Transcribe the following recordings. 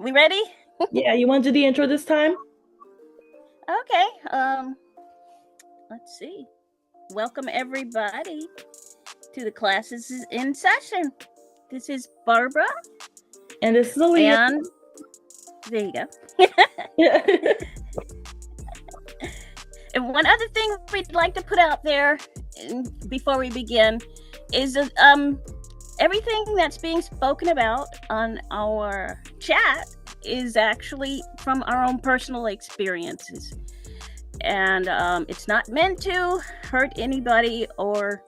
We ready? Yeah, you want to do the intro this time? Okay. Let's see. Welcome everybody to the classes in session. This is Barbara. And this is Aaliyah. And there you go. And one other thing we'd like to put out there before we begin is everything that's being spoken about on our chat is actually from our own personal experiences. And it's not meant to hurt anybody or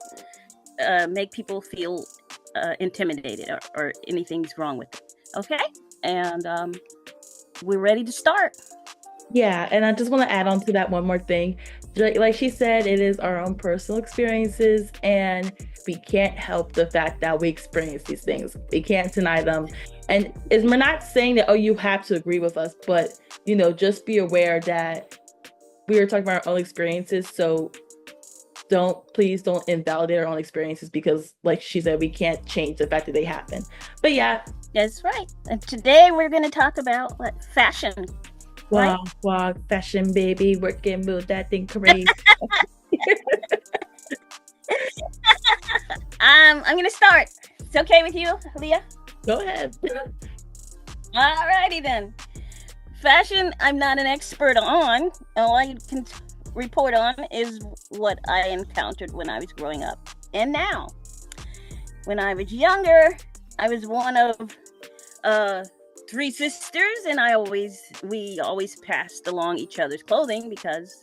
make people feel intimidated or anything's wrong with it. Okay? And we're ready to start. Yeah, and I just want to add on to that one more thing. Like she said, it is our own personal experiences, and we can't help the fact that we experience these things. We can't deny them. And we're not saying that, oh, you have to agree with us, but, just be aware that we are talking about our own experiences. So please don't invalidate our own experiences because, like she said, we can't change the fact that they happen. But yeah. That's right. And today we're going to talk about fashion. Wow, right? Wow, fashion, baby, working with that thing crazy. I'm going to start. It's okay with you, Leah? Go ahead. Alrighty then. Fashion, I'm not an expert on. All I can report on is what I encountered when I was growing up. And now, when I was younger, I was one of 3 sisters, and we always passed along each other's clothing because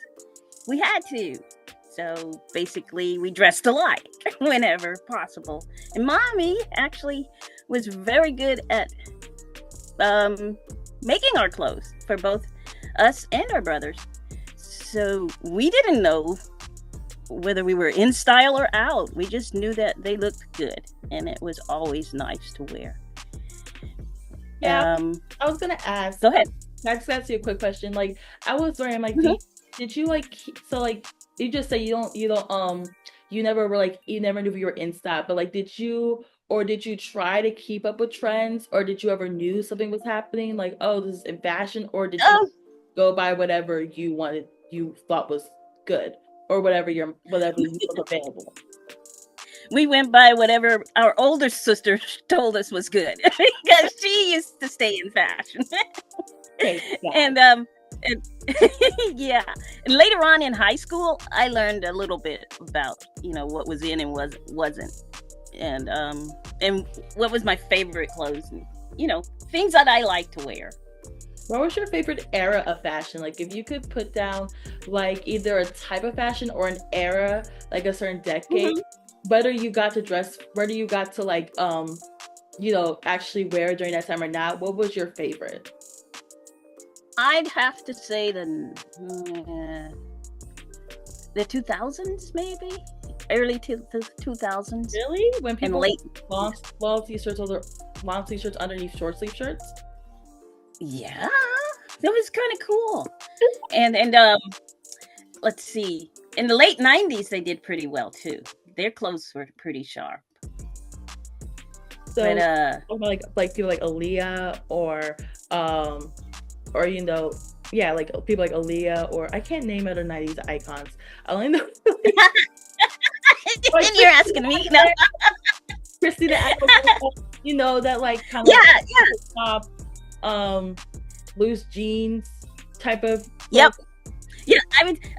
we had to. So basically, we dressed alike whenever possible. And Mommy actually was very good at making our clothes for both us and our brothers. So we didn't know whether we were in style or out. We just knew that they looked good, and it was always nice to wear. Yeah, I was gonna ask. Go ahead. I just ask you a quick question. Like, I was wondering, like, did you you just say you never were you never knew you were in style, but like, did you try to keep up with trends, or did you ever knew something was happening? Like, oh, this is in fashion, or did you go by whatever you thought was good, or whatever you was available? We went by whatever our older sister told us was good because she used to stay in fashion. And yeah. And later on in high school, I learned a little bit about, what was in and wasn't. And what was my favorite clothes and, things that I like to wear. What was your favorite era of fashion? Like, if you could put down like either a type of fashion or an era, like a certain decade, whether you got to like actually wear during that time or not, what was your favorite? I'd have to say the 2000s, maybe early 2000s. Really? When people late long t-shirts underneath short sleeve shirts? Yeah, that was kind of cool. and let's see, in the late 90s they did pretty well too. Their clothes were pretty sharp. So, like people like Aaliyah or like people like Aaliyah, or I can't name other 90s icons. I only know. And you're asking me, no? Christy the Aqua, that like kind of top, loose jeans type of. Yep. Yeah,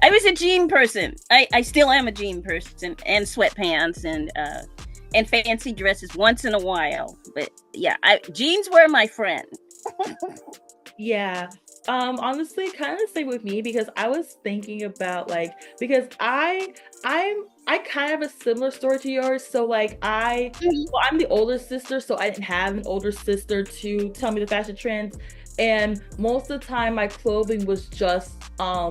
I was a jean person. I still am a jean person, and sweatpants and fancy dresses once in a while. But yeah, jeans were my friend. Yeah. Honestly, kind of the same with me, because I was thinking about because I kind of have a similar story to yours. So like I'm the older sister, so I didn't have an older sister to tell me the fashion trends. And most of the time my clothing was just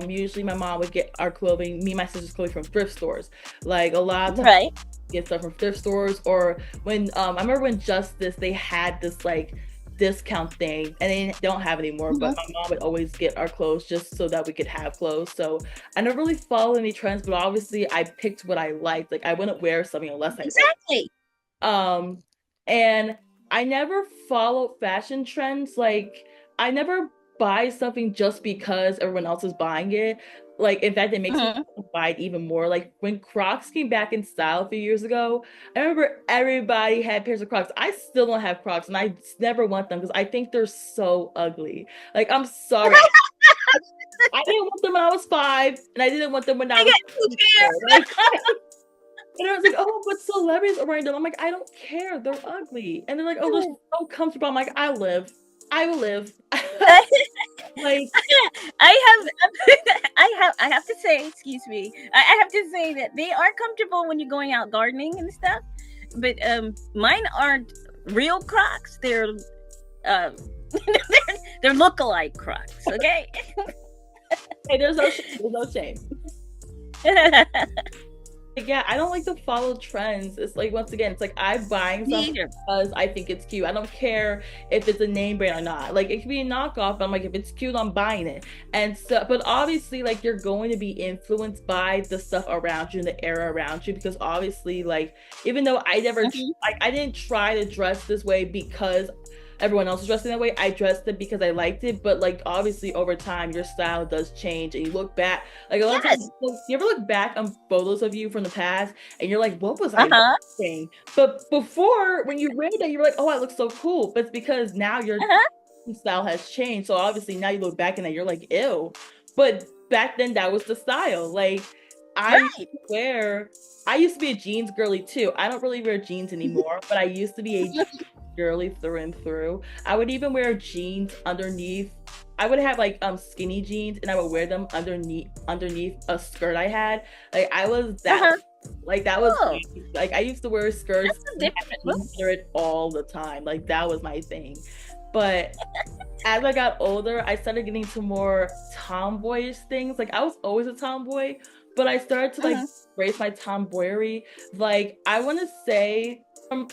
usually my mom would get our clothing, me and my sister's clothing, from thrift stores. Like a lot of times get stuff from thrift stores, or when I remember when Justice, they had this like discount thing, and they don't have it anymore, but my mom would always get our clothes just so that we could have clothes. So I never really followed any trends, but obviously I picked what I liked. Like I wouldn't wear something unless I liked. And I never followed fashion trends like I never buy something just because everyone else is buying it. Like, in fact, it makes me Mhm. buy it even more. Like when Crocs came back in style a few years ago, I remember everybody had pairs of Crocs. I still don't have Crocs, and I never want them because I think they're so ugly. Like, I'm sorry. I didn't want them when I was 5, and I didn't want them when I I was get two 4. Like, pairs. and I was like, oh, but celebrities are wearing them. I'm like, I don't care. They're ugly. And they're like, oh, they're so comfortable. I'm like, I live. I will live. Like, I have, I have to say, excuse me, I have to say that they are comfortable when you're going out gardening and stuff. But mine aren't real Crocs. Um, they're lookalike Crocs. Okay. hey, there's no shame. There's no shame. Like, yeah, I don't like to follow trends. It's like, once again, it's like I'm buying Me something either. because I think it's cute. I don't care if it's a name brand or not. Like, it could be a knockoff, but I'm like, if it's cute, I'm buying it. And so, but obviously, like, you're going to be influenced by the stuff around you and the era around you, because obviously, like, even though I never, Mhm. like, I didn't try to dress this way because everyone else is dressing that way. I dressed it because I liked it, but like, obviously over time your style does change, and you look back, like, a lot of times, Yes. you ever look back on photos of you from the past and you're like, what was Uh I huh. wearing? But before, when you read that, you were like, oh, I look so cool. But it's because now your Uh huh. style has changed. So obviously now you look back and that you're like, ew. But back then that was the style. Like, I used Right. to wear I used to be a jeans girly too. I don't really wear jeans anymore, but I used to be a jeans girly through and through. I would even wear jeans underneath. I would have like skinny jeans, and I would wear them underneath a skirt I had. Like, I was Uh that, huh. like, that was Oh, like, I used to wear skirts that's a and have different look. jeans under it all the time. Like, that was my thing. But as I got older, I started getting to more tomboyish things. Like, I was always a tomboy, but I started to like Uh embrace my tomboyery. Like, I want to say, from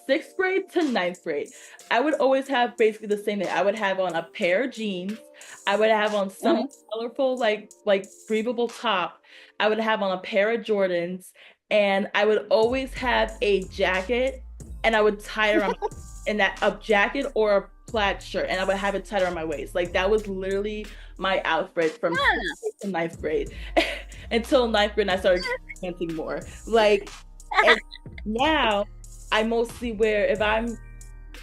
6th grade to 9th grade, I would always have basically the same thing. I would have on a pair of jeans. I would have on some huh. colorful, like breathable top. I would have on a pair of Jordans, and I would always have a jacket, and I would tie it around in that a jacket or a plaid shirt, and I would have it tied around my waist. Like, that was literally my outfit from 6th grade to 9th grade. Until 9th grade, I started experimenting more. Like, and now I mostly wear, if I'm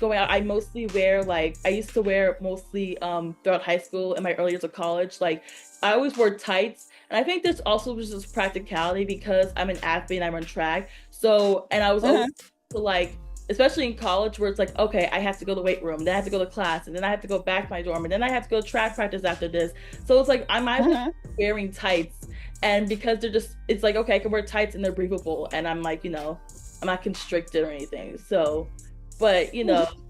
going out, I mostly wear, like, I used to wear mostly throughout high school and my early years of college. Like, I always wore tights. And I think there's also just this practicality because I'm an athlete and I run track. So, and I was Uh always huh. like, especially in college, where it's like, okay, I have to go to the weight room, then I have to go to class, and then I have to go back to my dorm, and then I have to go to track practice after this. So it's like, I might as well Uh be wearing tights. And because they're just, it's like, okay, I can wear tights and they're breathable, and I'm like, I'm not constricted or anything. So, but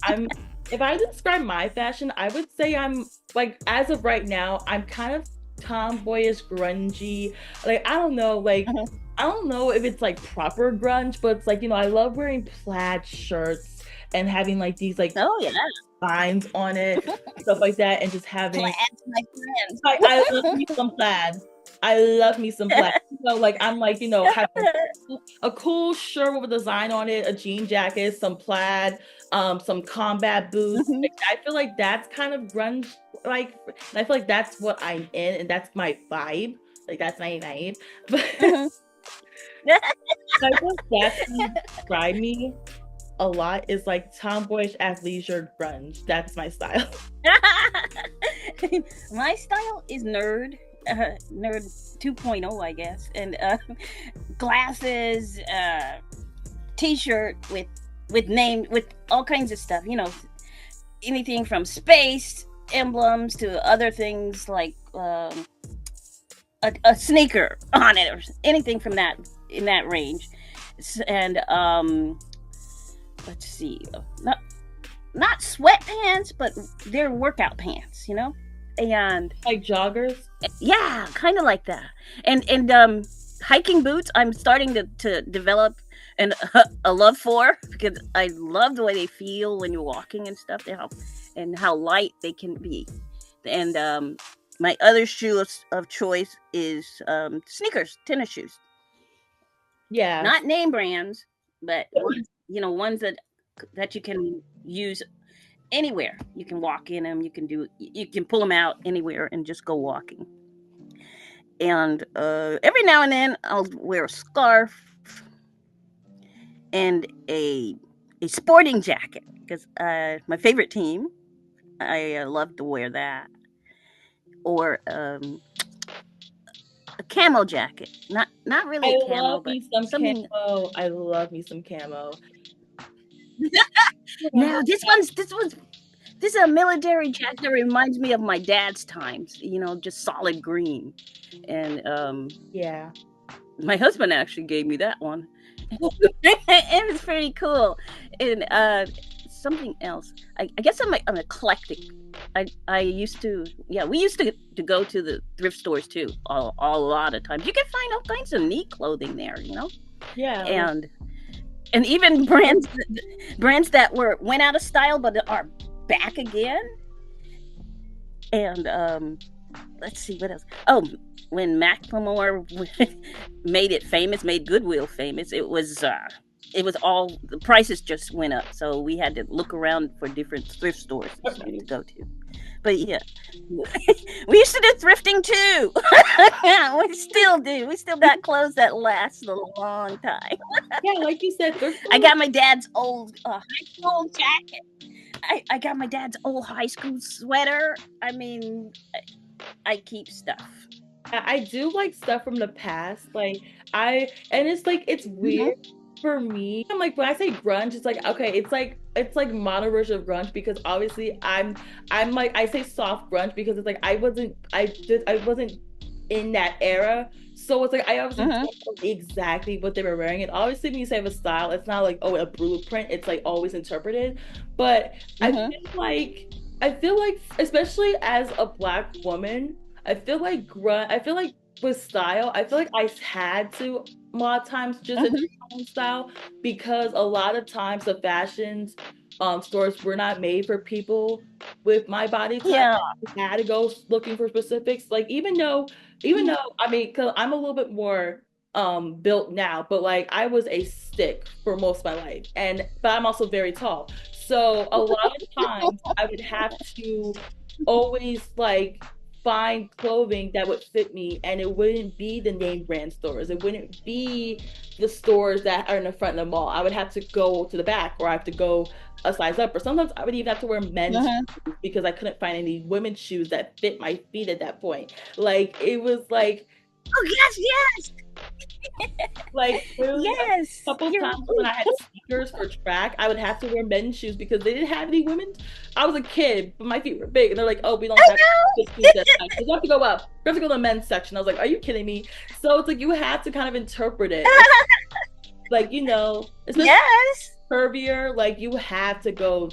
I'm, if I describe my fashion, I would say I'm, like, as of right now, I'm kind of tomboyish, grungy. Like, I don't know, like, huh. I don't know if it's like proper grunge, but it's like, I love wearing plaid shirts and having like these like Oh yeah. lines on it, stuff like that, and just having, Plants, my friends. I love me some plaid. I love me some plaid. Like, I'm like, have a cool shirt with a design on it, a jean jacket, some plaid, some combat boots. Mhm. Like, I feel like that's kind of grunge, like, and I feel like that's what I'm in, and that's my vibe. Like, that's my vibe. But Mhm. I think that's what describe me a lot, is like tomboyish athleisure grunge. That's my style. My style is nerd 2.0, I guess, and glasses, t-shirt with all kinds of stuff. Anything from space emblems to other things like a sneaker on it or anything from that in that range. And let's see, not sweatpants, but they're workout pants. And Like joggers. yeah, kind of like that. And hiking boots, I'm starting to develop an a love for, because I love the way they feel when you're walking and stuff. And how light they can be. And my other shoe of choice is sneakers, tennis shoes. Yeah. Not name brands, but ones that you can use anywhere. You can walk in them. You can pull them out anywhere and just go walking. And every now and then I'll wear a scarf and a sporting jacket because my favorite team. I love to wear that, or a camo jacket. Not really I a love camo, but me some something. camo. I love me some camo. No, this is a military jacket that reminds me of my dad's times. Just solid green, and Yeah. my husband actually gave me that one. It was pretty cool. And something else. I guess I'm eclectic. I used to, yeah, we used to go to the thrift stores too. A lot of times you can find all kinds of neat clothing there. Yeah, like And even brands that went out of style but are back again. And let's see what else. Oh, when Macklemore made it famous, made Goodwill famous, it was all the prices just went up, so we had to look around for different thrift stores and stuff to go to. But yeah, we used to do thrifting too. We still do. We still got clothes that last a long time. yeah, like you said, thrift I stores. got my dad's old high school jacket. I got my dad's old high school sweater. I mean, I keep stuff. I do like stuff from the past. And it's like it's Hmm. weird for me. I'm like when I say grunge, it's like okay, it's like modern version of grunge because obviously I'm like I say soft grunge because it's like I wasn't in that era. So it's like I obviously don't Hmm. know exactly what they were wearing. And obviously when you say have a style, it's not like oh a blueprint. It's like always interpreted. But I feel Hmm. like I feel like especially as a black woman. I feel like with style, I feel like I had to a lot of times just adapt Hmm. my own style because a lot of times the fashions stores were not made for people with my body type. Yeah. I had to go looking for specifics. Like even though I mean, cause I'm a little bit more built now, but like I was a stick for most of my life, and but I'm also very tall. So a lot of times I would have to always like find clothing that would fit me and it wouldn't be the name brand stores. It wouldn't be the stores that are in the front of the mall. I would have to go to the back or I have to go a size up. Or sometimes I would even have to wear men's Hmm. shoes because I couldn't find any women's shoes that fit my feet at that point. Like it was Oh yes, yes, like literally a yes. couple You're times when I had right. sneakers for track, I would have to wear men's shoes because they didn't have any women's. I was a kid, but my feet were big, and they're like, "Oh, we don't I have good shoes that know. size. You have to go up. You have to go to the men's section." I was like, "Are you kidding me?" So it's like you have to kind of interpret it, like especially Yes. curvier. Like you have to go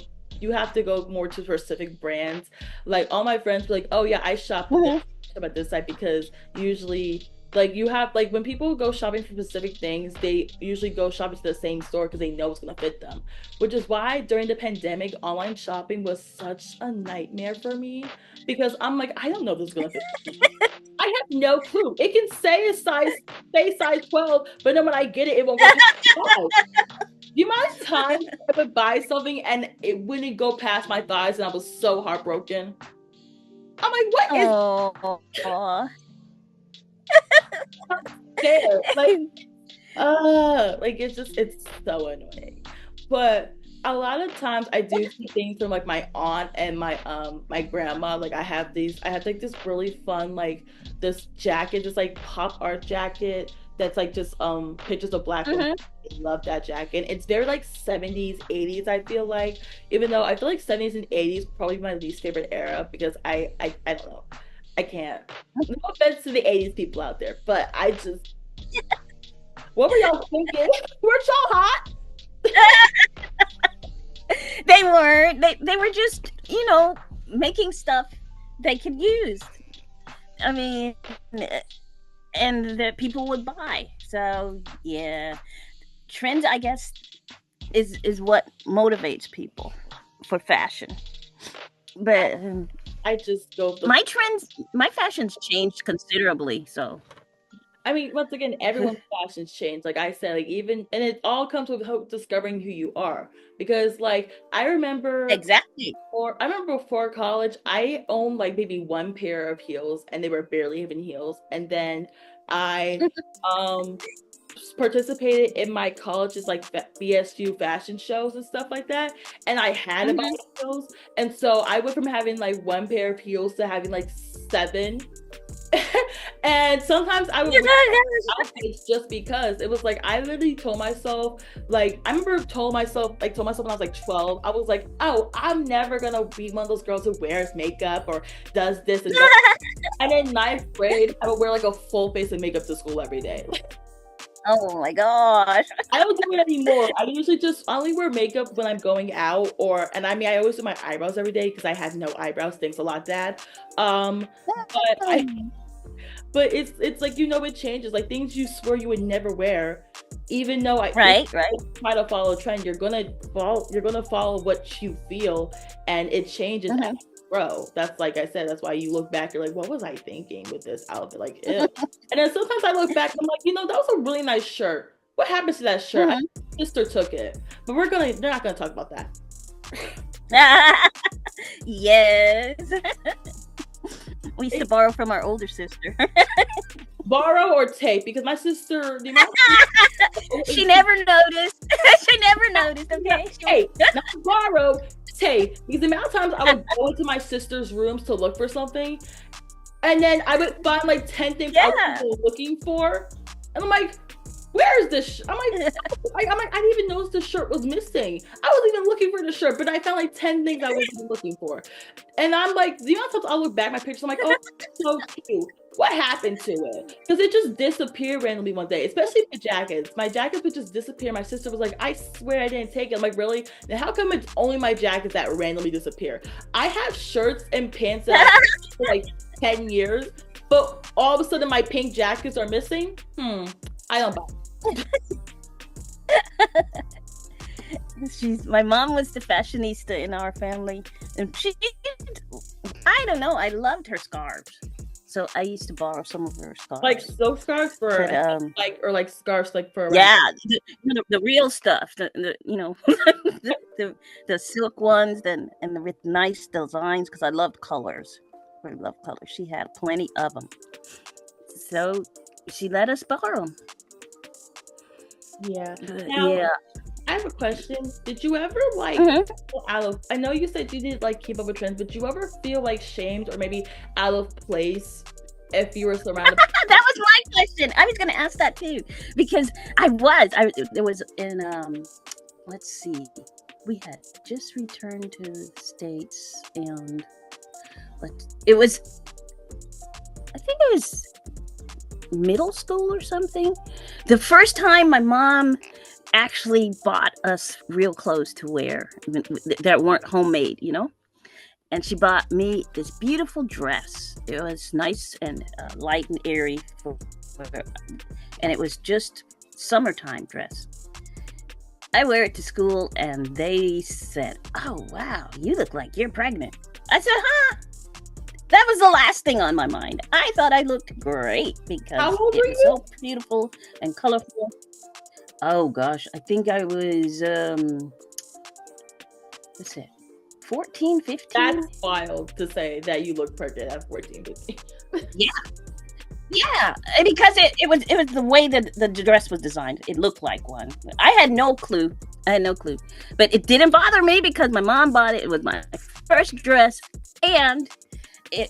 more to specific brands. Like all my friends be like, "Oh yeah, I shop at this, Hmm. shop at this site," because usually like you have like when people go shopping for specific things, they usually go shopping to the same store because they know it's gonna fit them. Which is why during the pandemic, online shopping was such a nightmare for me because I'm like, I don't know if this is gonna fit me. I have no clue. It can say size 12, but then when I get it, it won't go past size. The amount of times I would buy something and it wouldn't go past my thighs and I was so heartbroken. I'm like, what is Oh. there? Like it's so annoying. But a lot of times I do see things from like my aunt and my grandma. Like I had like this really fun this jacket, this like pop art jacket that's like just pictures of black women. Hmm. I love that jacket. It's very like 70s, 80s, I feel like. Even though I feel like 70s and 80s probably my least favorite era because I don't know. I can't. No offense to the 80s people out there, but I just what were y'all thinking? Weren't y'all hot? They were. They were just making stuff they could use. I mean, and that people would buy. So yeah, trends, I guess, is what motivates people for fashion. But I just go with the my fashions changed considerably. So I mean, once again, everyone's fashions change. Like I said, like even, and it all comes with hope discovering who you are. Because like Exactly. I remember before college, I owned like maybe one pair of heels, and they were barely even heels. And then I um participated in my college's like BSU fashion shows and stuff like that, and I had about Hmm. heels, and so I went from having like one pair of heels to having like seven. And sometimes I would wear outfits just because it was like I literally told myself, like I remember told myself when I was like 12, I was like, oh, I'm never gonna be one of those girls who wears makeup or does this and does. And in ninth grade, I would wear like a full face of makeup to school every day. Oh my gosh. I don't do it anymore. I usually just only wear makeup when I'm going out, and I mean I always do my eyebrows every day because I have no eyebrows. Thanks a lot, Dad. But I but it's like it changes. Like things you swore you would never wear, even though if Right, right. you try to follow a trend, you're gonna follow what you feel, and it changes as Hmm. you grow. That's like I said, that's why you look back, you're like, what was I thinking with this outfit? Like, ew. And then sometimes I look back, I'm like, that was a really nice shirt. What happened to that shirt? Hmm. My sister took it, but they're not gonna talk about that. Yes. We used to borrow from our older sister. Borrow or take, because my sister, the amount She never noticed. She never noticed. Okay. Hey, not borrow, take. Because the amount of times I would go into my sister's rooms to look for something, and then I would find like 10 things I was looking for, and I'm like, "Where is this?" I'm like, I didn't even notice the shirt was missing. I wasn't even looking for the shirt, but I found like 10 things I wasn't even looking for, and I'm like, the amount of times I look back at my pictures, I'm like, "Oh, so cute." What happened to it? Because it just disappeared randomly one day, especially my jackets. My jackets would just disappear. My sister was like, I swear I didn't take it. I'm like, really? Then how come it's only my jackets that randomly disappear? I have shirts and pants that I've had for like 10 years, but all of a sudden my pink jackets are missing? I don't buy it. My mom was the fashionista in our family, and I don't know, I loved her scarves. So I used to borrow some of her scarves. Like silk scarves for or scarves like for the real stuff. The the silk ones, and with nice designs, because I loved colors. I love colors. She had plenty of them, so she let us borrow them. Yeah. Now, yeah. I have a question. Did you ever I know you said you didn't like keep up with trends, but did you ever feel like shamed or maybe out of place if you were surrounded? That was my question. I was going to ask that too, because there was in let's see, we had just returned to the States, and I think it was middle school or something. The first time my mom actually bought us real clothes to wear that weren't homemade, and she bought me this beautiful dress. It was nice and light and airy, and it was just summertime dress. I wear it to school, and they said, "Oh wow, you look like you're pregnant." I said, "Huh?" That was the last thing on my mind. I thought I looked great because it was so beautiful and colorful. Oh gosh, I think I was, what's it, 14, 15? That's wild to say that you look pregnant at 14, 15. Yeah, because it was the way that the dress was designed. It looked like one. I had no clue, but it didn't bother me because my mom bought it. It was my first dress, and I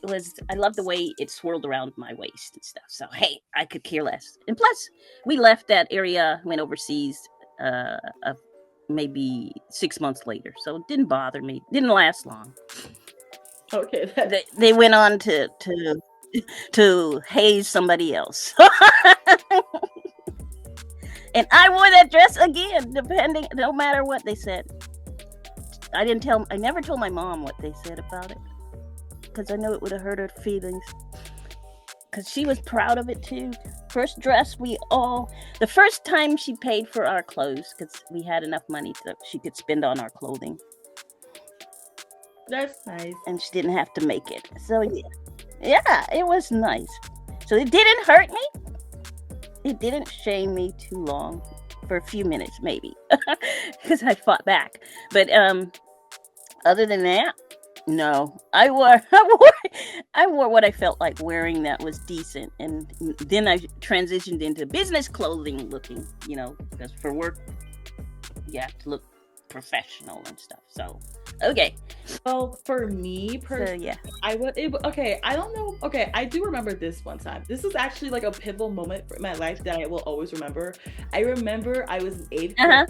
love the way it swirled around my waist and stuff. So, hey, I could care less. And plus, we left that area, went overseas, maybe 6 months later. So it didn't bother me. Didn't last long. Okay. They went on to haze somebody else. And I wore that dress again, no matter what they said. I never told my mom what they said about it, because I know it would have hurt her feelings, because she was proud of it too. First dress the first time she paid for our clothes, because we had enough money she could spend on our clothing. That's nice. And she didn't have to make it. So yeah, it was nice. So it didn't hurt me. it didn't shame me too long, for a few minutes maybe, because I fought back. But other than that, no. I wore what I felt like wearing that was decent, and then I transitioned into business clothing looking, because for work you have to look professional and stuff. So, okay. Well, for me So personally, yeah. okay, I don't know. Okay, I do remember this one time. This is actually like a pivotal moment in my life that I will always remember. I remember I was in eighth Uh grade. huh.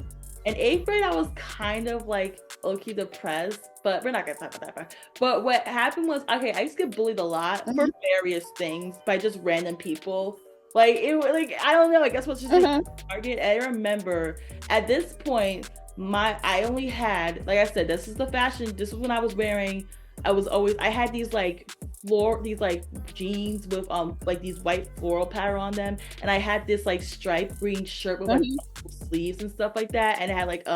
In eighth grade, I was kind of like low-key depressed, but we're not gonna talk about that part. But what happened was, okay, I used to get bullied a lot for Mhm. various things by just random people. Like I don't know. I guess what's just like Mhm. target. And I remember at this point, I only had, like I said, this is the fashion. This was when I was wearing. I had these like jeans with like these white floral pattern on them, and I had this like striped green shirt with like Mhm. sleeves and stuff like that, and it had like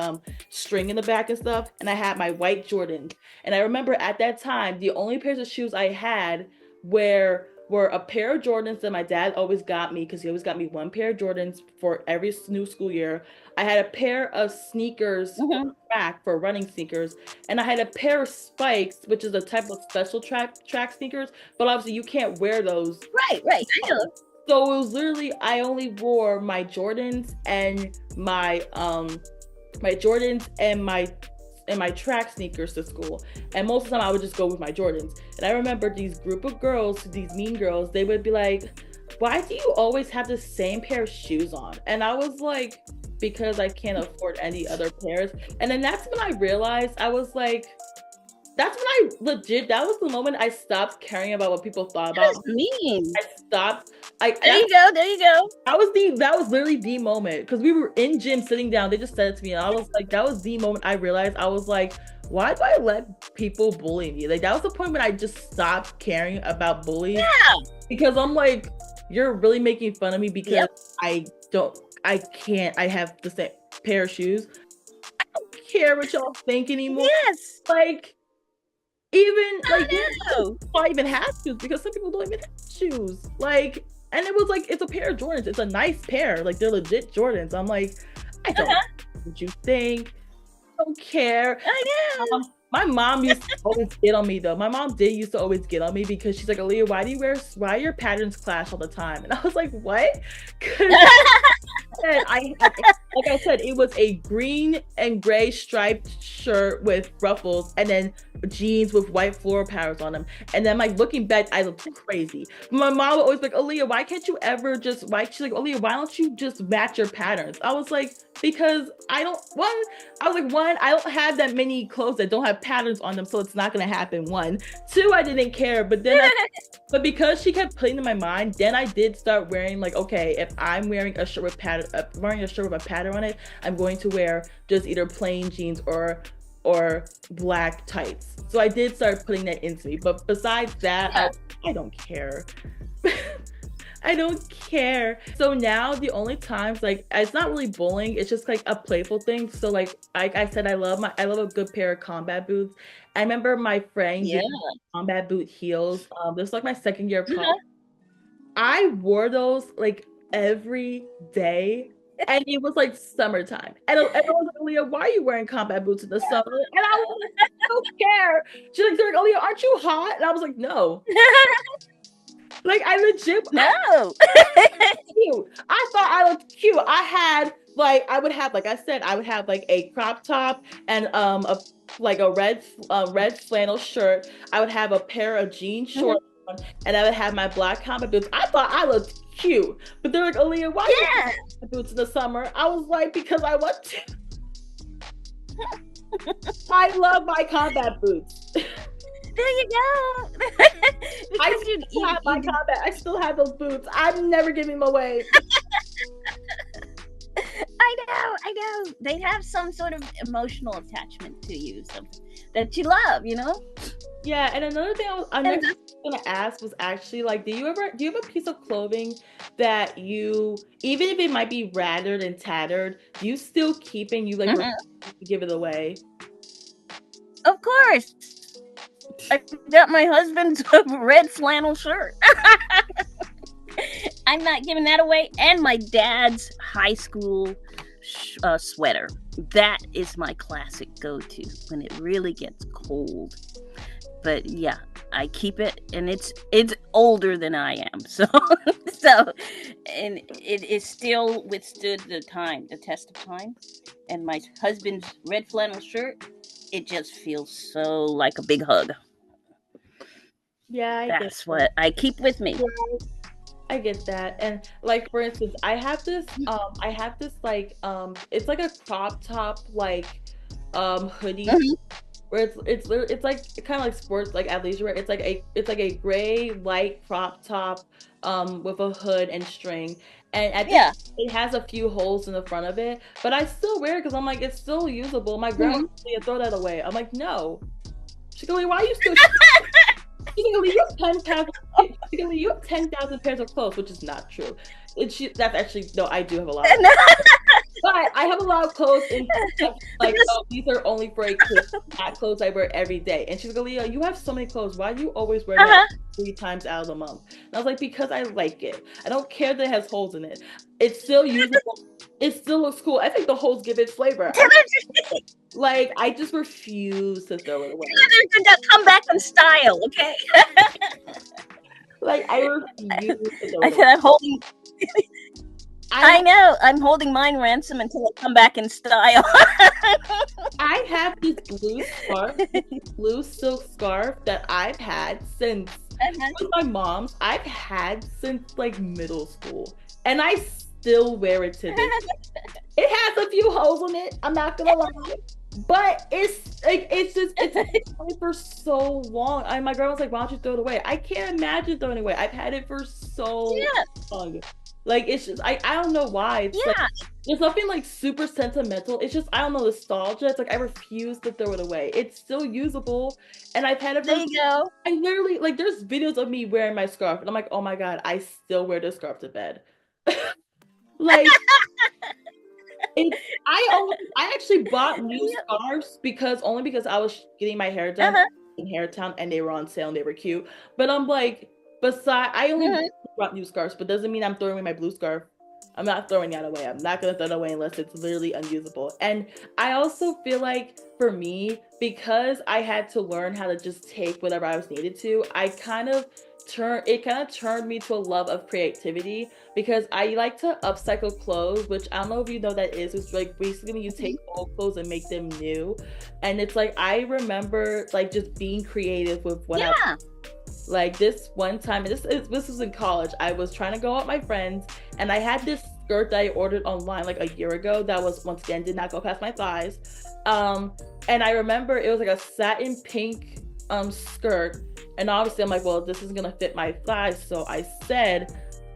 string in the back and stuff, and I had my white Jordans. And I remember at that time the only pairs of shoes I had were a pair of Jordans that my dad always got me, because he always got me one pair of Jordans for every new school year. I had a pair of sneakers for Mhm. track, for running sneakers, and I had a pair of spikes, which is a type of special track sneakers, but obviously you can't wear those. Right. Right. I know. So it was literally, I only wore my Jordans and my Jordans and my track sneakers to school. And most of the time I would just go with my Jordans. And I remember these group of girls, these mean girls, they would be like, "Why do you always have the same pair of shoes on?" And I was like, "Because I can't afford any other pairs." And then that's when I realized, I was like, that was the moment I stopped caring about what people thought about That's me. mean. I stopped. I There you go. There you go. that was literally the moment, because we were in gym sitting down. They just said it to me, and I was like, that was the moment I realized, I was like, why do I let people bully me? Like that was the point when I just stopped caring about bullies, Yeah. because I'm like, you're really making fun of me because Yep. I have the same pair of shoes. I don't care what y'all think anymore. Yes. Like, even I like know. I even have shoes, because some people don't even have shoes. Like, and it was like, it's a pair of Jordans. It's a nice pair. Like, they're legit Jordans. I'm like, I don't know what you think. I don't care. I know. My mom used to always get on me though. My mom did used to always get on me, because she's like, "Aaliyah, why your patterns clash all the time?" And I was like, "What?" Because like I said, it was a green and gray striped shirt with ruffles, and then jeans with white floral patterns on them. And then, like, looking back, I looked crazy. My mom would always be like, "Aaliyah, why can't you ever just?" Why she's like, "Aaliyah, why don't you just match your patterns?" I was like, "Because I don't." One, I don't have that many clothes that don't have patterns on them, so it's not gonna happen. One, two, I didn't care, but because she kept putting in my mind, then I did start wearing, like, okay, if I'm wearing a shirt with a pattern on it, I'm going to wear just either plain jeans or black tights. So I did start putting that into me. But besides that, I don't care. I don't care. So now the only times, like, it's not really bullying, it's just like a playful thing. So like I said, I love a good pair of combat boots. I remember my friend Yeah. getting combat boot heels. This was like my second year of college. I wore those like every day. And it was like summertime. And everyone was like, "Aaliyah, why are you wearing combat boots in the summer?" And I was like, "I don't care." She's like, they're like, "Aaliyah, aren't you hot?" And I was like, "No." Like, I legit, No. cute. I thought I looked cute. I would have, like I said, I would have like a crop top and a red flannel shirt. I would have a pair of jean Mhm. shorts on, and I would have my black combat boots. I thought I looked cute, but they're like, "Aaliyah, why you Yeah. wear boots in the summer?" I was like, "Because I want to." I love my combat boots. There you go. I Because still have my combat. I still have those boots. I'm never giving them away. I know. They have some sort of emotional attachment to you, something that you love, you know? Yeah, and another thing I'm And gonna ask was actually, like, do you have a piece of clothing that you, even if it might be rattered and tattered, do you still keep and you like refuse to give it away? of course, I got my husband's red flannel shirt. I'm not giving that away. And my dad's high school sweater. That is my classic go-to when it really gets cold. But yeah, I keep it, and it's older than I am, so and it still withstood the test of time. And my husband's red flannel shirt, it just feels so like a big hug. Yeah, I get That's that. what I keep with me. I get that. And like for instance, I have this like it's like a crop top like hoodie Mhm. where it's like kind of like sports like athleisure wear. It's like a gray light crop top with a hood and string. And at this Yeah. it has a few holes in the front of it, but I still wear it because I'm like it's still usable. My grandma Mhm. told me to throw that away. I'm like, no. She goes, why are you still you have 10,000. You have 10,000 pairs of clothes, which is not true. That's actually no. I do have a lot of, but I have a lot of clothes in like oh these are only for a kid. Not clothes I wear every day. And she's like, Aaliyah, you have so many clothes. Why do you always wear that Uh-huh. 3 times out of the month? And I was like, because I like it. I don't care that it has holes in it. It's still usable. It still looks cool. I think the holes give it flavor. Like I just refuse to throw it away. They're come back in style, okay? Like I refuse to throw I it said away. I'm holding. I I know. I'm holding mine ransom until I come back in style. I have this blue silk scarf that I've had since with my mom's. I've had since like middle school, and I still wear it to this. It has a few holes in it. I'm not gonna lie, but it's like it's been for so long. My grandma's like, "Why don't you throw it away?" I can't imagine throwing it away. I've had it for so Yeah. long. Like it's just I don't know why. It's like Yeah. there's nothing like super sentimental. It's just I don't know nostalgia. It's like I refuse to throw it away. It's still usable, and I've had it There for. you go. I literally like there's videos of me wearing my scarf, and I'm like, oh my god, I still wear this scarf to bed. Like I actually bought new scarves because I was getting my hair done Uh-huh. in Hairtown and they were on sale and they were cute. But I'm like, I only Mhm. bought new scarves, but doesn't mean I'm throwing away my blue scarf. I'm not throwing that away. I'm not gonna throw it away unless it's literally unusable. And I also feel like for me, because I had to learn how to just take whatever I was needed to, it kind of turned me to a love of creativity because I like to upcycle clothes, which I don't know if you know that is. It's like basically you take old clothes and make them new. And it's like I remember like just being creative with what I Yeah. like this one time, and this was in college. I was trying to go out with my friends, and I had this skirt that I ordered online like a year ago that was once again did not go past my thighs. And I remember it was like a satin pink skirt, and obviously I'm like, well, this is gonna fit my thighs. So I said,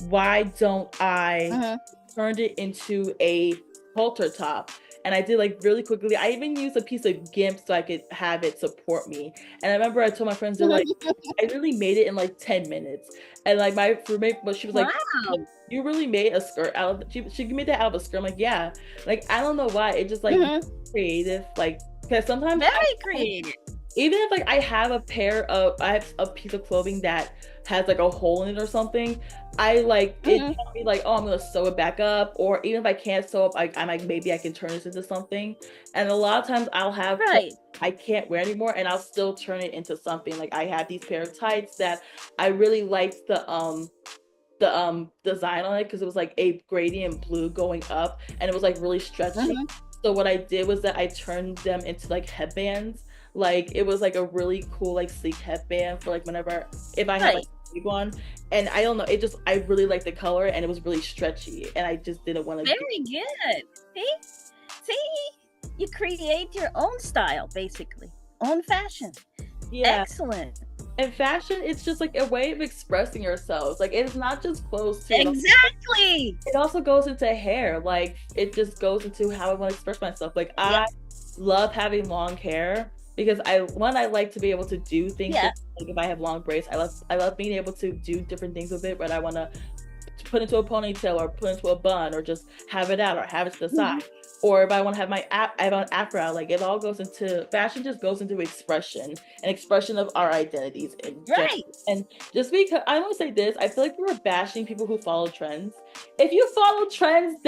why don't I Mhm. turned it into a halter top? And I did like really quickly. I even used a piece of GIMP so I could have it support me. And I remember I told my friends, they're like, I really made it in like 10 minutes. And like my roommate, but she was like, Wow. you really made a skirt out of she made that out of a skirt. I'm like, yeah. Like I don't know why. It just like Mhm. creative. Like because sometimes Very creative. even if like I have a piece of clothing that has like a hole in it or something, I like it Mhm. can be like, oh, I'm gonna sew it back up, or even if I can't sew up, I'm like maybe I can turn this into something. And a lot of times I'll have clothes Right. I can't wear anymore, and I'll still turn it into something. Like I have these pair of tights that I really liked the design on it because it was like a gradient blue going up, and it was like really stretchy. Mhm. So what I did was that I turned them into like headbands. Like it was like a really cool like sleek headband for like whenever if I had like Right. a big one. And I don't know, it just I really liked the color and it was really stretchy and I just didn't want to do. Very good. See? See? You create your own style, basically. Own fashion. Yeah. Excellent. And fashion, it's just like a way of expressing yourselves. Like it's not just clothes too. Exactly. It also goes into hair. Like it just goes into how I want to express myself. Like Yeah. I love having long hair because I like to be able to do things Yeah. like if I have long braids, I love being able to do different things with it, whether I want to put into a ponytail or put into a bun or just have it out or have it to the side. or if I want to have I have an afro out. Like, it all goes into fashion, just goes into expression, an expression of our identities Right. and just because I want to say this, I feel like we're bashing people who follow trends. If you follow trends,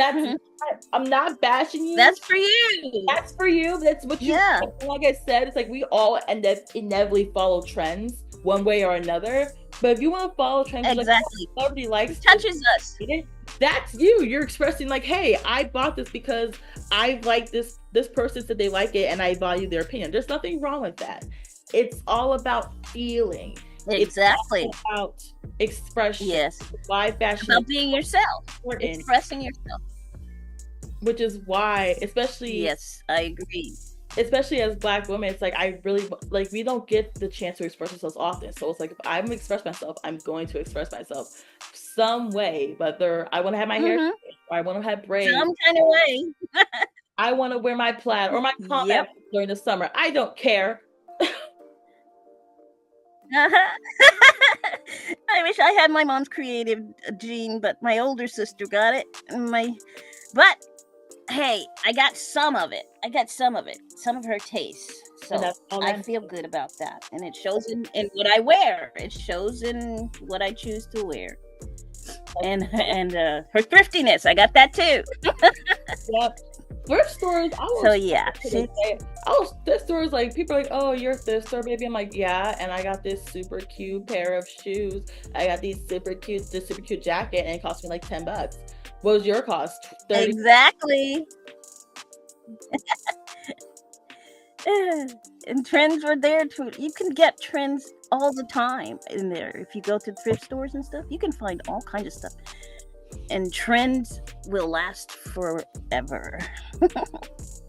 I'm not bashing you. That's for you. That's for you. That's what you. Yeah. Like I said, it's like we all inevitably follow trends one way or another. But if you want to follow trends, exactly, like, somebody likes it touches us. That's you. You're expressing like, hey, I bought this because I like this person said they like it and I value their opinion. There's nothing wrong with that. It's all about feeling. Exactly. It's about expression. Yes. Why fashion? About being yourself. Expressing yourself. Which is why, especially. Yes, I agree. Especially as Black women, it's like I really like we don't get the chance to express ourselves often. So it's like if I'm gonna express myself, I'm going to express myself some way. Whether I want to have my hair, or I want to have braids, some kind of way. I want to wear my plaid or my combat during the summer. I don't care. I wish I had my mom's creative gene, but my older sister got it. But hey, I got some of it. Some of her taste. So I feel good about that. And it shows in what I wear. It shows in what I choose to wear. And her thriftiness. I got that too. Yep. Thrift stores. Thrift stores, like people are like, oh, you're a thrift store, baby. I'm like, yeah, and I got this super cute pair of shoes. I got this super cute jacket, and it cost me like $10. What was your cost? 30? Exactly. And trends were there too. You can get trends all the time in there. If you go to thrift stores and stuff, you can find all kinds of stuff. And trends will last forever.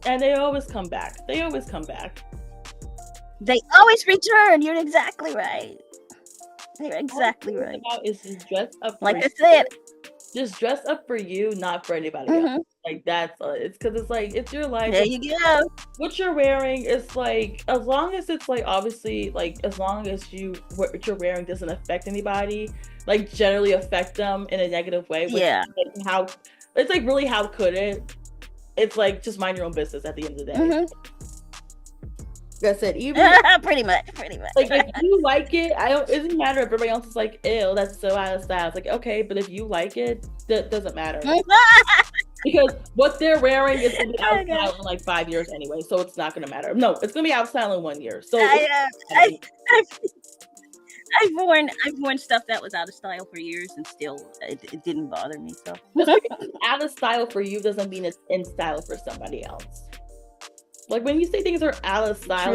And they always come back. They always return. You're exactly right. You're exactly right. Is just dress up. Like I said, just dress up for you, not for anybody else. Like that's it's because it's like it's your life. There you go. What you're wearing is like, as long as it's like obviously like as long as what you're wearing doesn't affect anybody, like generally affect them in a negative way. Yeah. How it's like really how could it? It's like just mind your own business at the end of the day. That's it. Even pretty much. Like if you like it, it doesn't matter if everybody else is like, ew, that's so out of style. It's like, okay, but if you like it, that doesn't matter. Because what they're wearing is gonna be out of style in like 5 years anyway, so it's not gonna matter. No, it's gonna be out of style in 1 year. So I've worn stuff that was out of style for years, and still it didn't bother me. So out of style for you doesn't mean it's in style for somebody else. Like when you say things are out of style.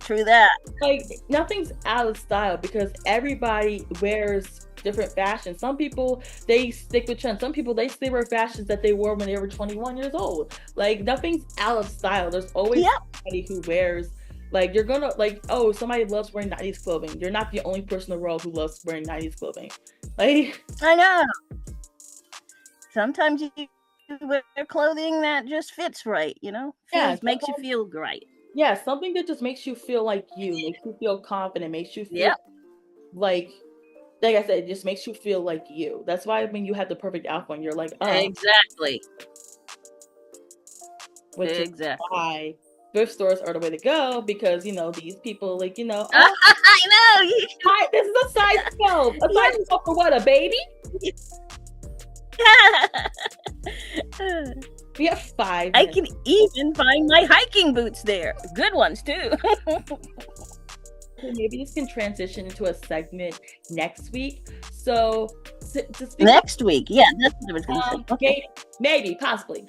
True that. Like nothing's out of style because everybody wears different fashions. Some people, they stick with trends. Some people, they still wear fashions that they wore when they were 21 years old. Like nothing's out of style. There's always somebody who wears, like you're gonna, like, oh, somebody loves wearing 90s clothing. You're not the only person in the world who loves wearing 90s clothing. Like I know. Sometimes you wear clothing that just fits right, makes you feel right. Yeah, something that just makes you feel like you, makes you feel confident, makes you feel like I said, it just makes you feel like you. That's why when you have the perfect outfit, you're like, oh. Exactly. Which is why thrift stores are the way to go, because, these people, like, I know. Hi, this is a size 12. A size 12 for what, a baby? We have 5 minutes. I can even find my hiking boots there. Good ones too. Maybe this can transition into a segment next week. So next week, yeah, that's what I was going to say. Okay. Maybe, possibly.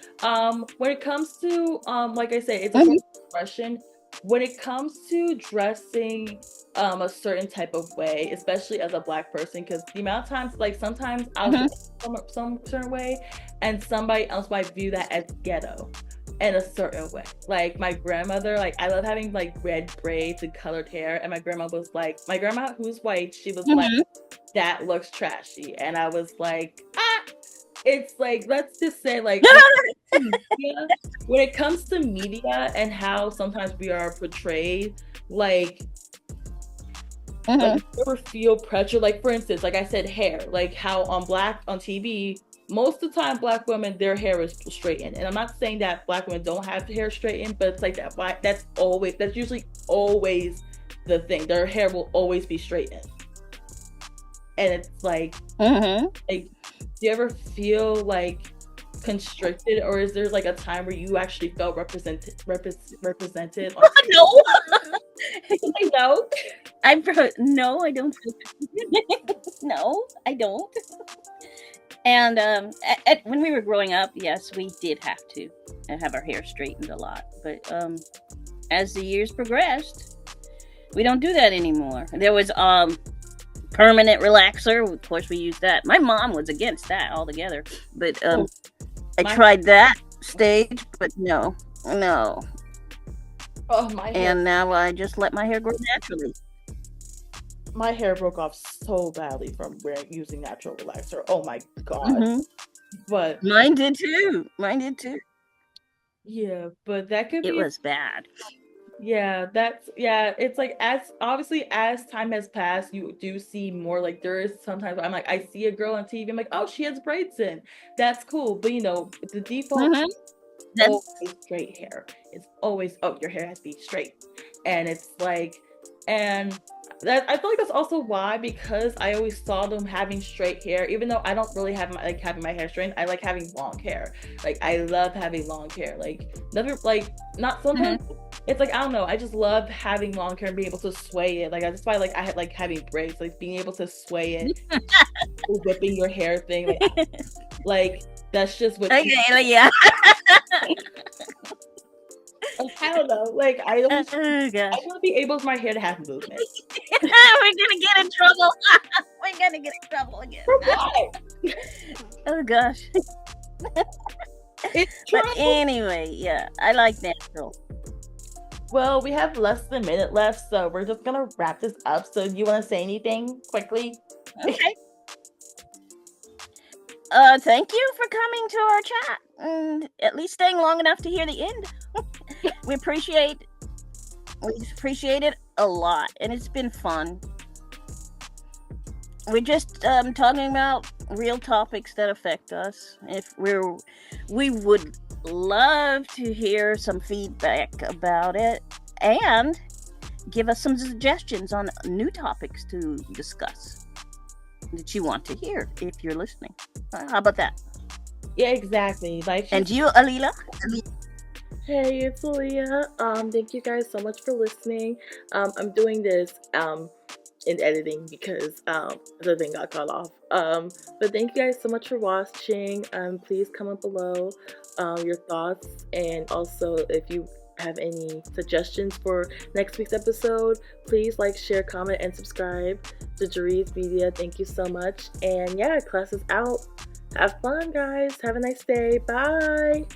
When it comes to like I say, it's a expression. When it comes to dressing a certain type of way, especially as a Black person, because the amount of times, like sometimes I'll dress some certain way and somebody else might view that as ghetto in a certain way. Like my grandmother, like I love having like red braids and colored hair, and my grandma who's white, she was like, that looks trashy. And I was like, it's like, let's just say like when it comes to media and how sometimes we are portrayed, like you ever feel pressure, like for instance, like I said, hair, like how on TV most of the time Black women, their hair is straightened, and I'm not saying that Black women don't have hair straightened, but it's like that. That's usually always the thing. Their hair will always be straightened, and it's like, do you ever feel like constricted, or is there like a time where you actually felt represented? No. No. No, I don't. No, I don't. And when we were growing up, yes, we did have to have our hair straightened a lot. But as the years progressed, we don't do that anymore. There was permanent relaxer. Of course, we used that. My mom was against that altogether. But I tried that stage, but no. Oh, my hair. And now I just let my hair grow naturally. My hair broke off so badly from using natural relaxer. Oh my god. But mine did too. Yeah, but that could be. It was bad. Yeah, it's like, as time has passed, you do see more. Like, there is sometimes I'm like, I see a girl on TV, I'm like, oh, she has braids in. That's cool. But the default is always straight hair. It's always, oh, your hair has to be straight. And it's like, and that, I feel like that's also why, because I always saw them having straight hair, even though I don't really having my hair straightened. I like having long hair. Like, I love having long hair. Like, not sometimes. It's like, I don't know, I just love having long hair and being able to sway it. Like, that's why I had like having braids, like being able to sway it, whipping your hair thing. Like that's just what. Yeah. I don't know. Like, I don't. I want to be able for my hair to have movement. We're gonna get in trouble. We're gonna get in trouble again. For what? Oh gosh. It's true. But anyway, yeah, I like natural. Well, we have less than a minute left, so we're just gonna wrap this up. So, do you want to say anything quickly? Okay. Thank you for coming to our chat and at least staying long enough to hear the end. We appreciate it a lot, and it's been fun. We're just talking about real topics that affect us. We would love to hear some feedback about it and give us some suggestions on new topics to discuss that you want to hear if you're listening. How about that? Yeah, exactly. And you, Aaliyah? Hey, it's Aaliyah. Thank you guys so much for listening. I'm doing this in editing because the thing got cut off. But thank you guys so much for watching. Please comment below your thoughts, and also if you have any suggestions for next week's episode, please like, share, comment, and subscribe to Je-Ree Reviews Media. Thank you so much. And yeah, class is out. Have fun, guys. Have a nice day. Bye.